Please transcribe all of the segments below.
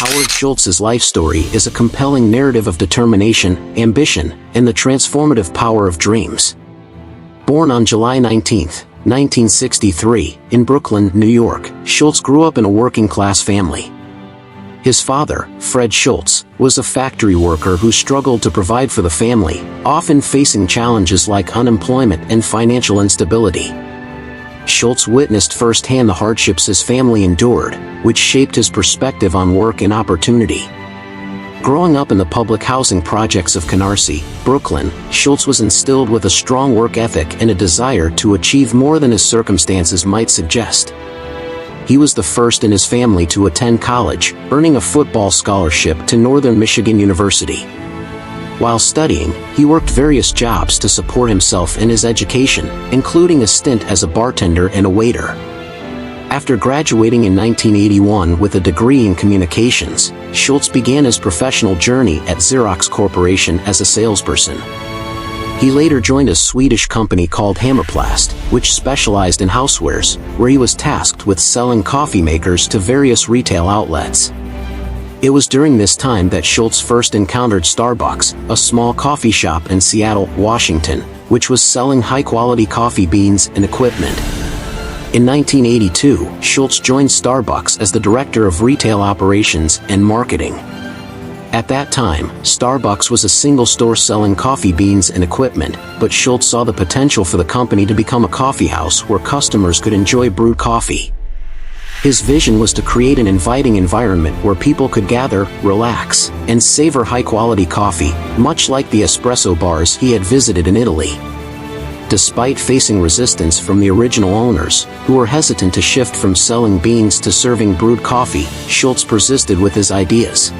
Howard Schultz's life story is a compelling narrative of determination, ambition, and the transformative power of dreams. Born on July 19, 1963, in Brooklyn, New York, Schultz grew up in a working-class family. His father, Fred Schultz, was a factory worker who struggled to provide for the family, often facing challenges like unemployment and financial instability. Schultz witnessed firsthand the hardships his family endured, which shaped his perspective on work and opportunity. Growing up in the public housing projects of Canarsie, Brooklyn, Schultz was instilled with a strong work ethic and a desire to achieve more than his circumstances might suggest. He was the first in his family to attend college, earning a football scholarship to Northern Michigan University. While studying, he worked various jobs to support himself and his education, including a stint as a bartender and a waiter. After graduating in 1981 with a degree in communications, Schultz began his professional journey at Xerox Corporation as a salesperson. He later joined a Swedish company called Hammerplast, which specialized in housewares, where he was tasked with selling coffee makers to various retail outlets. It was during this time that Schultz first encountered Starbucks, a small coffee shop in Seattle, Washington, which was selling high-quality coffee beans and equipment. In 1982, Schultz joined Starbucks as the director of retail operations and marketing. At that time, Starbucks was a single store selling coffee beans and equipment, but Schultz saw the potential for the company to become a coffeehouse where customers could enjoy brewed coffee. His vision was to create an inviting environment where people could gather, relax, and savor high-quality coffee, much like the espresso bars he had visited in Italy. Despite facing resistance from the original owners, who were hesitant to shift from selling beans to serving brewed coffee, Schultz persisted with his ideas.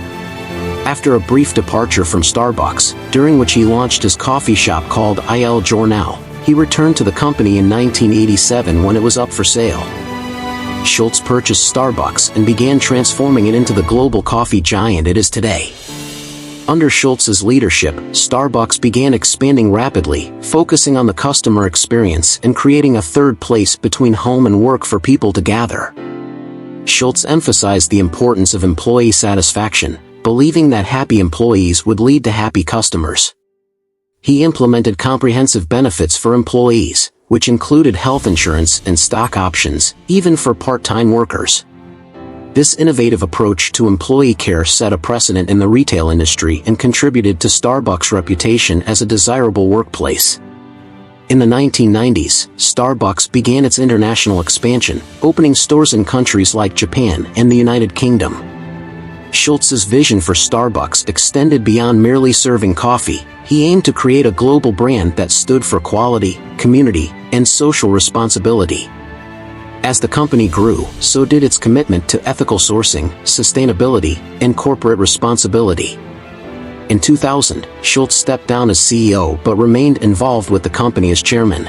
After a brief departure from Starbucks, during which he launched his coffee shop called Il Giornale, he returned to the company in 1987 when it was up for sale. Schultz purchased Starbucks and began transforming it into the global coffee giant it is today. Under Schultz's leadership, Starbucks began expanding rapidly, focusing on the customer experience and creating a third place between home and work for people to gather. Schultz emphasized the importance of employee satisfaction, believing that happy employees would lead to happy customers. He implemented comprehensive benefits for employees, which included health insurance and stock options, even for part-time workers. This innovative approach to employee care set a precedent in the retail industry and contributed to Starbucks' reputation as a desirable workplace. In the 1990s, Starbucks began its international expansion, opening stores in countries like Japan and the United Kingdom. Schultz's vision for Starbucks extended beyond merely serving coffee. He aimed to create a global brand that stood for quality, community, and social responsibility. As the company grew, so did its commitment to ethical sourcing, sustainability, and corporate responsibility. In 2000, Schultz stepped down as CEO but remained involved with the company as chairman.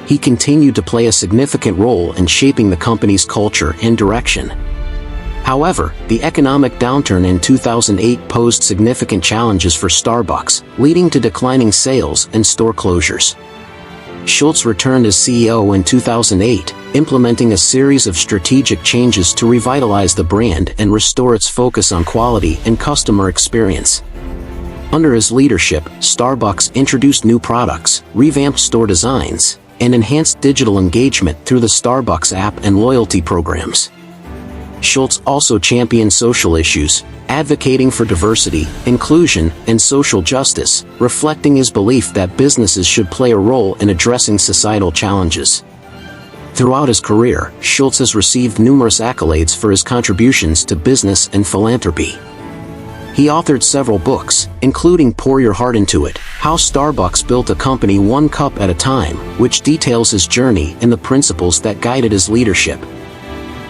He continued to play a significant role in shaping the company's culture and direction. However, the economic downturn in 2008 posed significant challenges for Starbucks, leading to declining sales and store closures. Schultz returned as CEO in 2008, implementing a series of strategic changes to revitalize the brand and restore its focus on quality and customer experience. Under his leadership, Starbucks introduced new products, revamped store designs, and enhanced digital engagement through the Starbucks app and loyalty programs. Schultz also championed social issues, advocating for diversity, inclusion, and social justice, reflecting his belief that businesses should play a role in addressing societal challenges. Throughout his career, Schultz has received numerous accolades for his contributions to business and philanthropy. He authored several books, including Pour Your Heart Into It, How Starbucks Built a Company One Cup at a Time, which details his journey and the principles that guided his leadership.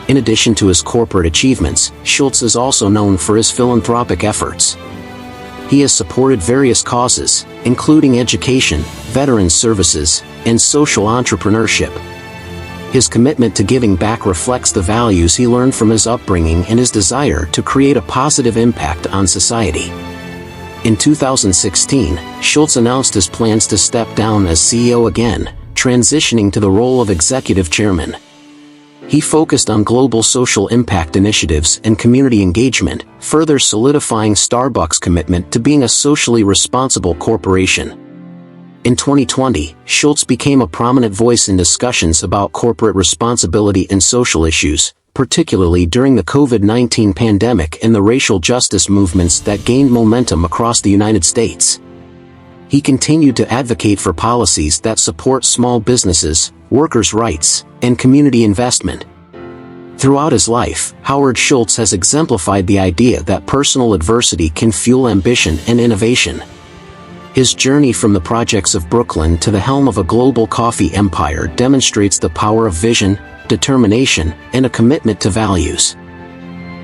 In addition to his corporate achievements, Schultz is also known for his philanthropic efforts. He has supported various causes, including education, veterans services, and social entrepreneurship. His commitment to giving back reflects the values he learned from his upbringing and his desire to create a positive impact on society. In 2016, Schultz announced his plans to step down as CEO again, transitioning to the role of executive chairman. he focused on global social impact initiatives and community engagement, further solidifying Starbucks' commitment to being a socially responsible corporation. In 2020, Schultz became a prominent voice in discussions about corporate responsibility and social issues, particularly during the COVID-19 pandemic and the racial justice movements that gained momentum across the United States. He continued to advocate for policies that support small businesses, workers' rights, and community investment. Throughout his life, Howard Schultz has exemplified the idea that personal adversity can fuel ambition and innovation. His journey from the projects of Brooklyn to the helm of a global coffee empire demonstrates the power of vision, determination, and a commitment to values.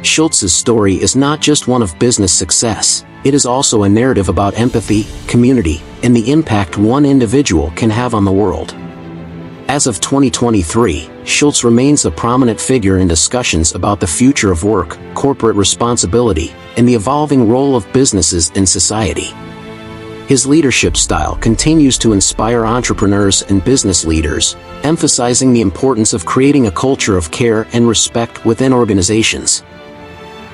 Schultz's story is not just one of business success, it is also a narrative about empathy, community, and the impact one individual can have on the world. As of 2023, Schultz remains a prominent figure in discussions about the future of work, corporate responsibility, and the evolving role of businesses in society. His leadership style continues to inspire entrepreneurs and business leaders, emphasizing the importance of creating a culture of care and respect within organizations.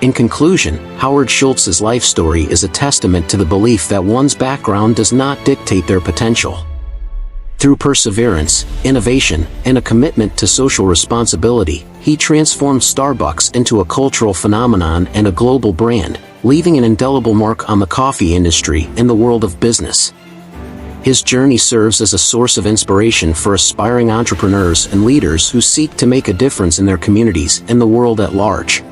In conclusion, Howard Schultz's life story is a testament to the belief that one's background does not dictate their potential. Through perseverance, innovation, and a commitment to social responsibility, he transformed Starbucks into a cultural phenomenon and a global brand, leaving an indelible mark on the coffee industry and the world of business. His journey serves as a source of inspiration for aspiring entrepreneurs and leaders who seek to make a difference in their communities and the world at large.